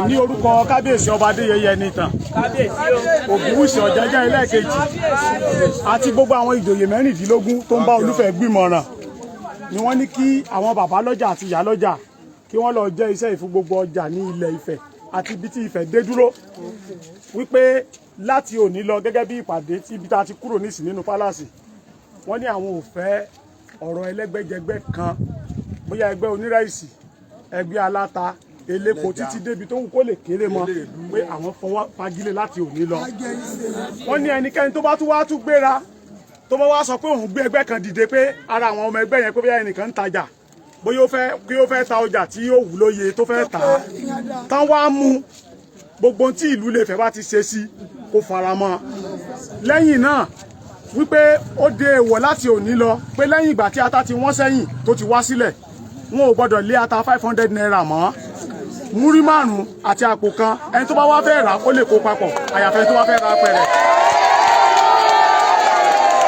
ní orúkọ kábíyèsí ọba Adéyẹyẹ Ẹnìtàn Ògúnwùsì Ọ̀jájá ẹlẹ́ẹ̀kejì àti gbogbo àwọn ìjòyè mẹ́rìndínlógún tó ń bá Olúfẹ̀ gbìmọ̀ràn ni wọ́n ní kí àwọn bàbá lọ́jà àti ìyá lọ́jà kí wọ́n lọ jẹ́ iṣẹ́ ìfún gbogbo ọjà ní ilẹ̀ Ifẹ̀ àti ibi tí Ifẹ̀ dé dúró wípé láti òní lọ gẹ́gẹ́ bí ìpàdé tí ibi tá a ti kúrò nísìn nínú pálásì wọ́n ní àwọn ò fẹ́ ọ̀rọ̀ ẹlẹ́gbẹ́jẹgbẹ́ kan bóyá ẹgbẹ́ onírẹ̀sì ẹgbẹ́ aláta elépo títí débi tó wù kó lè kéré mọ́ pé àwọn fọwọ́ fagilé láti òní lọ. wọ́n ní ẹnikẹ́ni tó bá tún wá tún gbéra tó bá wá sọ pé òun gbé ẹgbẹ́ kan dìde pé ara àwọn ọmọ ẹgbẹ́ yẹn pé bóyá ẹnìkan ń tajà bóyá ó fẹ́ ta ọjà tí yóò wù lóye tó fẹ́ tà á tán wá mú gbogbo tí ìlú Ilé-Ifẹ̀ bá ti ṣe sí kó fara mọ́. lẹ́yìn náà wípé ó de èèwọ̀ láti òní lọ pé lẹ́yìn ìgbà tí ata ti wọ́n sẹ́yìn tó ti wá sílẹ̀ wọn ò gbọ́dọ̀ lé ata 500 naira mọ́ múrí márùn àti àpò kan ẹni tó bá wá fẹ́ rà ó lè kó papọ̀ àyàfẹ́ tó wá fẹ́ ra pẹ̀rẹ̀.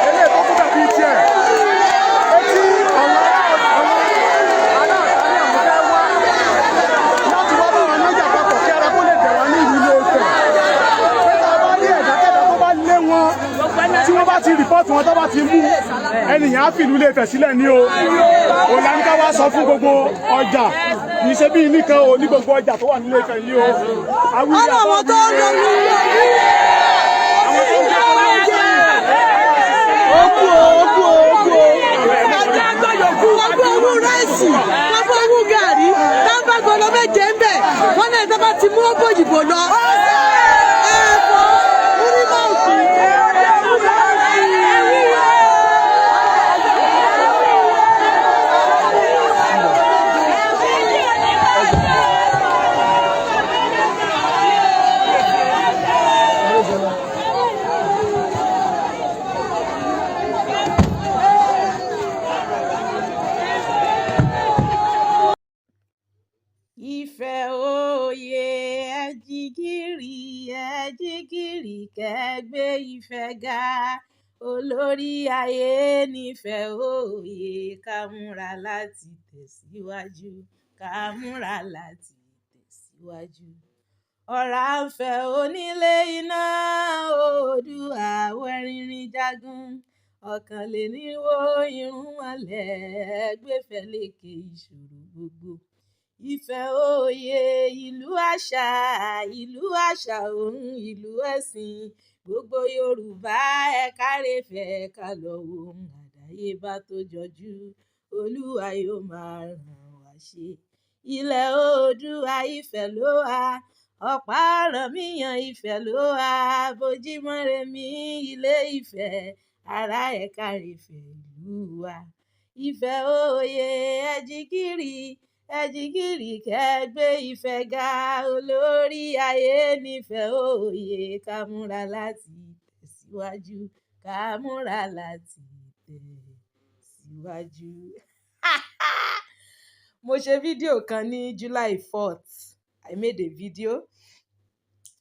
eléyìí tó kú dàbí tiẹ̀ etí ọ̀la aláàtàrí àwọn fẹ́ wá láti wá bá wọn lọ́jà papọ̀ kí ara kó lè dẹ̀ wá ní ìlú Ilé-Ifẹ̀. pé tá a bá rí ẹ̀dákẹ́dá tó bá lé wọn tí wọ́n bá ti rìpọ́ọ̀tù wọn tó bá ti mú ẹnìyàn á fìlú Ilé-Ifẹ̀ sílẹ̀ ní o òlànìkà wá sọ fún gbogbo ọjà kì í ṣe bí nìkan o ní gbogbo ọjà tó wà nílé Ifẹ̀ yìí o. àwọn tó ń lọ ní àwọn tó ń jẹ́ ọmọ ẹgbẹ́ oku ẹgbẹ́ gbọ́yọ̀kú gbogbo owó ráìsì gbogbo owó gàrí tábàgọ́lọ́ méje ń bẹ̀ wọ́n náà tó bá ti mú ọgbọ́ òyìnbó lọ. Ifẹ̀ òye ẹ̀jìgìrì kẹ́gbẹ́ Ifẹ̀ ga olórí ayé nífẹ̀ òye ká múra láti tẹ̀síwájú ọ̀rá ń fẹ́ onílé iná Oòduà wẹ̀rìnrìn jagun ọ̀kànlénírínwó irun mọ́lẹ̀ gbéfẹ̀ lékè ìṣòro gbogbo. Ifẹ̀ òye ìlú àṣà òun ìlú ẹ̀sìn gbogbo Yorùbá ẹ kárẹ̀fẹ̀ ká lọ wo ohun àdáyébá tó jọjú Olúwa yóò máa ràn wá ṣe. Ilẹ̀ Oòduà Ifẹ̀ ló wà ọ̀pá Ọ̀rànmíyàn Ifẹ̀ ló wà Bójímọ́remí Ilé Ifẹ̀ ará ẹ kárẹ̀fẹ̀ ìlú wa. Ifẹ̀ òye ẹ̀jìgìrì kẹ́gbẹ́ Ifẹ̀ ga olórí ayé nífẹ̀ òye ká múra láti tẹ̀síwájú mo ṣe fídíò kan ní July 4th. I made a video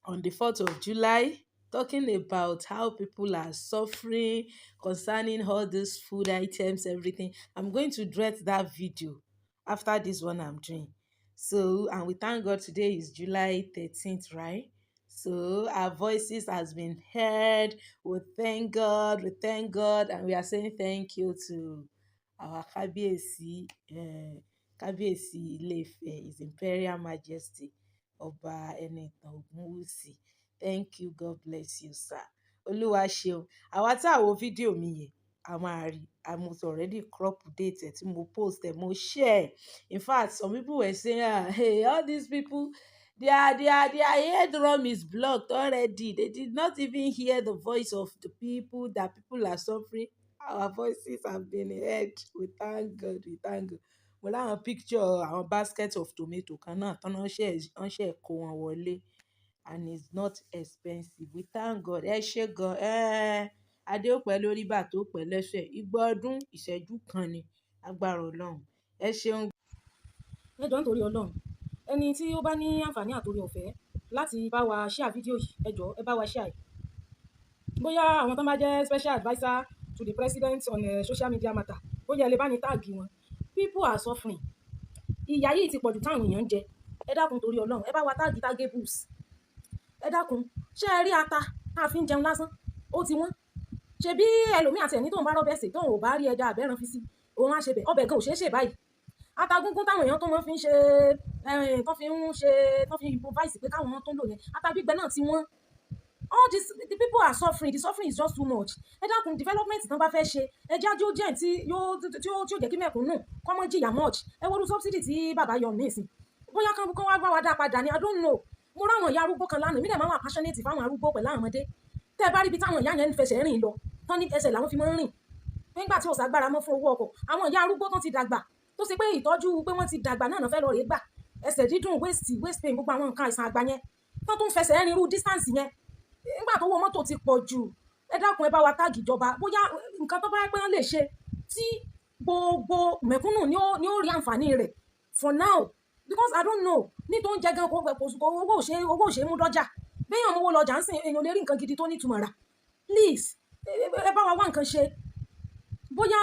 on the 4th of July talking about how people are suffering concerning all these food items, everything. I'm going to direct that video after this one I'm doing. So, and we thank God today is July 13th, right? So our voices has been heard. We thank God, and we are saying thank you to our Kábíyèsí Ilé-Ifẹ̀, His Imperial Majesty Ọba Ẹnìtàn Ògúnwùsì. Thank you, God bless you, sir. Olúwa ṣeun. Àwa tá a wo fídíò mi yẹn a máa rí. I must already crop date ẹ̀ tí mo post ẹ̀ mo share. In fact, some people were saying, hey, all these people, their eardrum is blocked already. They did not even hear the voice of the people, that people are suffering. Our voices have been heard. We thank God. Mo láwọn picture àwọn basket of tomato kan náà tán ṣe kó wọn wọlé, and it's not expensive. We thank God. Ẹ ṣé gan. Adé ó pẹ́ lórí bàtà ó pẹ́ lẹ́sẹ̀. Igba ọdún ìṣẹ́jú kan ni agbára Ọlọ́run. Ẹ ṣeun. Ẹ jọ̀ọ́ nítorí Ọlọ́run, ẹni tí ó bá ní àǹfààní àtòrí ọ̀fẹ́ láti bá wa share fídíò yìí, ẹ jọ̀ọ́ ẹ bá wa share. Bóyá àwọn tán bá jẹ́ special adviser to the president on social media matter, bóyá ẹ lè bá ní táàgì wọn. People are suffering. Ìyà yìí ti pọ̀jù táwọn èèyàn ń jẹ. ẹ dákun torí Ọlọ́run ẹ bá wa táàgì Targables ẹ dákun ṣé ẹ rí ata tá a fi ń jẹun lásán ó ti wọ́n ṣe bí ẹlòmíì àti ẹni tó ń bá rọ́bẹ̀ sè tóun ò bá rí ẹja àbẹ́ràn fi sí òun á ṣe bẹ̀ ọbẹ̀ gan ò ṣeé ṣe báyìí ata gúngún táwọn èèyàn tó máa fi ń ṣe tó fi improvise pé káwọn tó ń lò yẹn ata gbígbẹ náà ti wọ́n all this the people are suffering the suffering is just too much ẹ dákun development tán bá fẹ́ ṣe ẹ jájú jẹ́ tí yóò jẹ́ kí mẹ̀kúnnù kọ́ mọ́ jìyà much ẹ wo subsidy tí bàbá yọ nísìn bóyá kán wá gbá wa dá padà ni I don't know mo ráwọn ìyá arúgbó kan lánàá mi dẹ̀ máa wà passionate fáwọn arúgbó pẹ̀lú àwọn ọmọdé tẹ́ ẹ bá rí ibi táwọn ìyá yẹn ń fẹsẹ̀ rìn lọ tán ní ẹsẹ̀ làwọn fi máa ń rìn nígbà tí ò ságbára mọ́ fún owó ọkọ̀ àwọn ìyá arúgbó tán ti dàgbà tó ṣe pé ìtọ́jú pé wọ́n ti dàgbà náà fẹ́ lọ rèé gbà ẹsẹ̀ dídùn waist pain gbogbo àwọn nǹkan àìsàn àgbà yẹn tán tó ń fẹsẹ̀ rìn irú distance yẹn nígbà tó wọ mọ́tò ti pọ̀ jù ẹ dákun ẹ bá wa táàgì ìjọba bóyá nǹkan tó bá yẹ pé wọ́n lè ṣe tí gbogbo mẹ̀kúnnù ni ó rí àǹfààní rẹ̀ for now because I don't know ní tó ń jẹ gan owó òṣè mú dọ́jà béèyàn mówó lọ́jà ń sìn èèyàn lè rí nǹkan gidi tó nítumọ̀ rà please ẹ bá wa wá nǹkan ṣe bóyá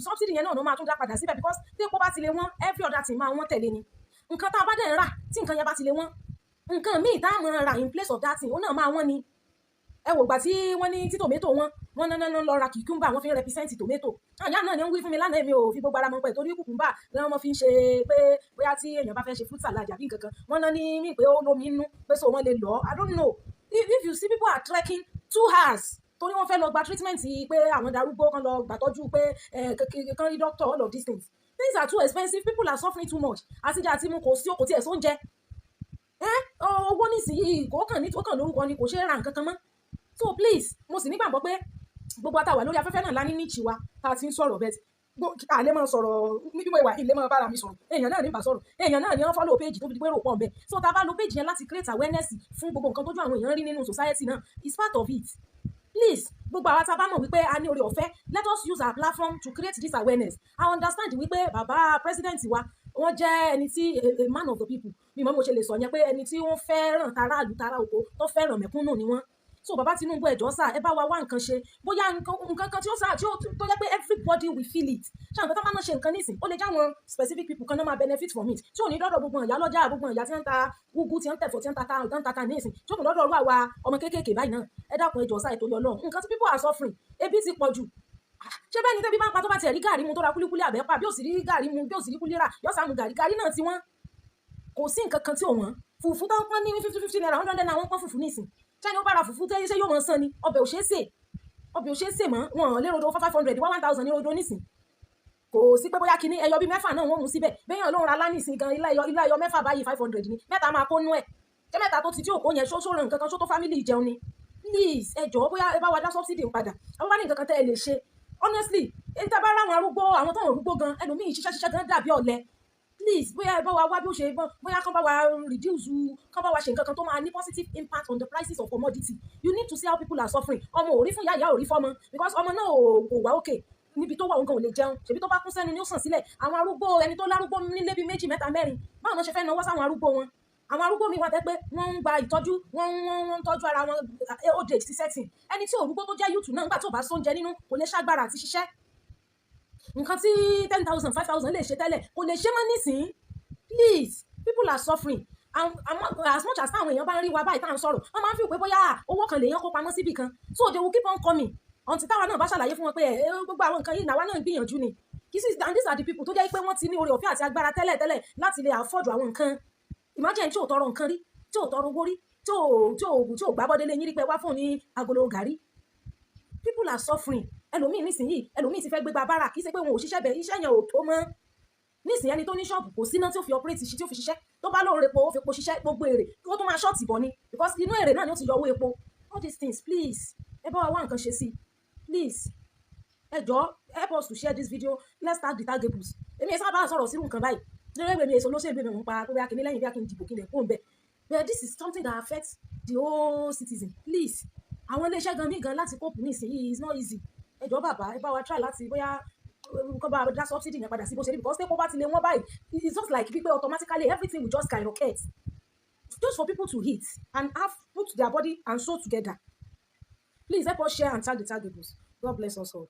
subsidy yẹn náà ló máa tún dá padà síbẹ̀ because tí epo bá ti lè wọ́n every other thing máa wọ́n tẹ̀lé ni nǹkan tá a bá dẹ̀ ń rà tí nǹkan yẹn bá ti lè wọ́n nǹkan míì tá a máa rà in place of that thing ó náà máa wọ́n ni ẹ wò gbà tí wọ́n ní tí tòmẹ́tò wọ́n náà lọ ra kìkúmbà wọ́n fi ń represent tòmẹ́tò àyà náà ni ń wí fún mi lánàá èmi ò fi gbogbo ara mọ̀ pẹ̀ torí kùkúmbà náà wọ́n fi ń ṣe pé bóyá tí èèyàn bá fẹ́ ṣe fruit salad àbí nǹkan kan wọ́n náà ní mí pé ó lómi inú pé so wọ́n lè lọ I don't know if you see people are trekking 2 hours torí wọ́n fẹ́ lọ gba treatment pé àwọn darúgbó kan lọ gbàtọ́jú pé kan rí doctor all of these things are too expensive people are suffering too much àtijọ́ àti mu kò sí òkò tí ẹ̀ sóúnjẹ owó nísìnyí kò kàn lórúkọ ni kò ṣe é ra nǹkan kan mọ́ so please mo sì nígbàgbọ́ pé gbogbo àtàwà lórí afẹ́fẹ́ náà lá ní níṣì wa tá a ti ń sọ̀rọ̀ bẹ́ẹ̀ àlẹ́ máa sọ̀rọ̀ bí mo ìwà ilé máa bára mi sọ̀rọ̀ èèyàn náà ní bá sọ̀rọ̀ èèyàn náà ní wọ́n follow page tó fi di pé rò pọ̀ ń bẹ̀ so tá a bá lo page yẹn láti create awareness fún gbogbo nǹkan tójú àwọn èèyàn rí nínú society náà is part of it please gbogbo àwa tá a bá mọ̀ wípé a ní oore ọ̀fẹ́ let us use our platform to create this awareness I understand wípé bàbá president wa wọ́n jẹ́ ẹni tí a man of the people bí mo ṣe lè sọ yẹn pé ẹni tí wọ́n fẹ́ràn tara àlù tara oko tó fẹ́ràn mẹ̀kúnnù ni wọ́n so bàbá Tinubu ẹjọ́ sà ẹ bá wa wá nǹkan ṣe bóyá nǹkan kan tí ó sà tí ó tó jẹ́ pé everybody will feel it ṣáà nǹkan tó máa ń ṣe nǹkan nísìn ó lè jáwọn specific people kan náà máa benefit from it tí ò ní dọ́dọ̀ gbogbo ìyá lọ́jà gbogbo ìyá tí ń ta gúgú tí ń tẹ̀fọ́ tí ń ta nísìn tí ó kò dọ́dọ̀ rú àwa ọmọ kéékèèké báyìí náà ẹ dákun ẹjọ́ sà ètò Ọlọ́run nǹkan tí people are suffering ebi ti pọ̀ jù ṣé bẹ́ẹ̀ ni tẹ́bí bá ń pa tó bá tiẹ̀ rí gàrí mu tó ra kúlíkúlí àbẹ́pà bí ò sì rí gàrí mu bí ò sì rí kúlí rà yóò sàmù gàrí náà tí wọ́n kò sí nǹkan kan tí ò wọ́n fùfú tó ń pọ́n ní 50 naira 100 naira wọ́n pọ́n fùfú nísìn ṣáà ni ó bára fùfú tẹ́yẹ ṣé yóò mọ̀ sán ni ọbẹ̀ ò ṣeé sè mọ́ wọn lé rodo 500 wá 1000 ní rodo nísìn kò sí pé bóyá kíní ẹyọ bíi mẹ́fà náà wọ́n mú síbẹ̀ bẹ́yàn lóun ra lánìsín gan ilé ẹyọ mẹ́fà báyìí 500 ni mẹ́ta máa kó nú ẹ̀ ṣé mẹ́ta tó ti tí òkó yẹn ṣó ràn nǹkan kan ṣó tó fámìlì jẹun ni please ẹ jọ̀ọ́ bóyá ẹ bá wa dá subsidy padà àwọn bá ní nǹkan kan tẹ́ ẹ lè ṣe honestly èyí tá a bá ráwọn arúgbó àwọn tó ń rúgbó gan ẹlòmíì ṣiṣẹ́ gan dàbí ọ̀lẹ please bóyá ẹ bá wa wá bí ó ṣe bóyá kán bá wa reduce kán bá wa ṣe nǹkan kan tó máa ní positive impact on the prices of commodity you need to see how people are suffering ọmọ ò rí fún ìyá ò rí fọ́mọ because ọmọ náà kò wá òkè níbi tó wà òun gan ò lè jẹun ṣèbí tó bá kún sẹ́nu ni ó sàn sílẹ̀ àwọn arúgbó ẹni tó lárúgbó nílé bíi 2 3 4 báwo ló ṣe fẹ́ náwó sáwọn arúgbó wọn àwọn arúgbó mi wà tẹ́ pé wọ́n ń gba ìtọ́jú wọ́n ń tọ́jú ara wọn old age ti setting ẹni tí òrùgbó tó jẹ́ youth náà nígbà tó bá sóúnjẹ nínú kò lè ṣàgbára àti ṣiṣẹ́ nǹkan tí 10,000 5,000 lè ṣe tẹ́lẹ̀ kò lè ṣe mọ́ nísìnyí please people are suffering as much as táwọn èèyàn bá ń rí wa báyìí tá à ń sọ̀rọ̀ wọ́n máa ń fi pé bóyá owó kan lèèyàn kó pamọ́ síbì kan so they will keep on coming until táwa náà bá ṣàlàyé fún wọn pé gbogbo àwọn nǹkan yìí làwa náà ń gbìyànjú ni these are the people tó jẹ́ pé wọ́n ti ní oore ọ̀fẹ́ àti agbára tẹ́lẹ̀ láti lè afford àwọn nǹkan imagine tí ò tọrọ nǹkan rí tí ò tọrọ owó rí tí ò gbábọ́délé yín rí pé wá fún ní agolo gàrí people are suffering ẹlòmíì nísìnyìí ẹlòmíì ti fẹ́ gbégbá bára kì í ṣe pé wọn ò ṣiṣẹ́ bẹ̀ iṣẹ́ yẹn ò tó mọ́ nísìnyí ẹni tó ní ṣọ́ọ̀bù kò síná tí ó fi operate tí ó fi ṣiṣẹ́ tó bá lóore epo ó fi epo ṣiṣẹ́ gbogbo èrè tó tún máa ṣọ́ọ̀tì bọ̀ ni because inú èrè náà ni ó ti yọ owó epo all these things please ẹ bá wa wá nǹkan ṣe sí please ẹ jọ̀ọ́ help us to share this video let's tag the Targables èmi ẹ̀sán bá sọ̀rọ̀ sírù nǹkan báyìí lórí èmi èso olóṣèlú mi ń pa pé bí akíní lẹ́yìn bí akíní dìbò kí n lè kó ń bẹ̀ but this is something that affects the whole citizen please àwọn iléeṣẹ́ gan mí gan láti cope nísìnyí is not easy ẹ jọ̀ọ́ bàbá ẹ bá wa try láti bóyá kọ́ bá dá subsidy yẹn padà sí bó ṣe rí because tẹ́kọ̀ bá ti lé wọ́n báyìí it's just like pípẹ́ automatically everything will just skyrocket just for people to eat and have put their body and soul together please help us share and tag the Targables God bless us all.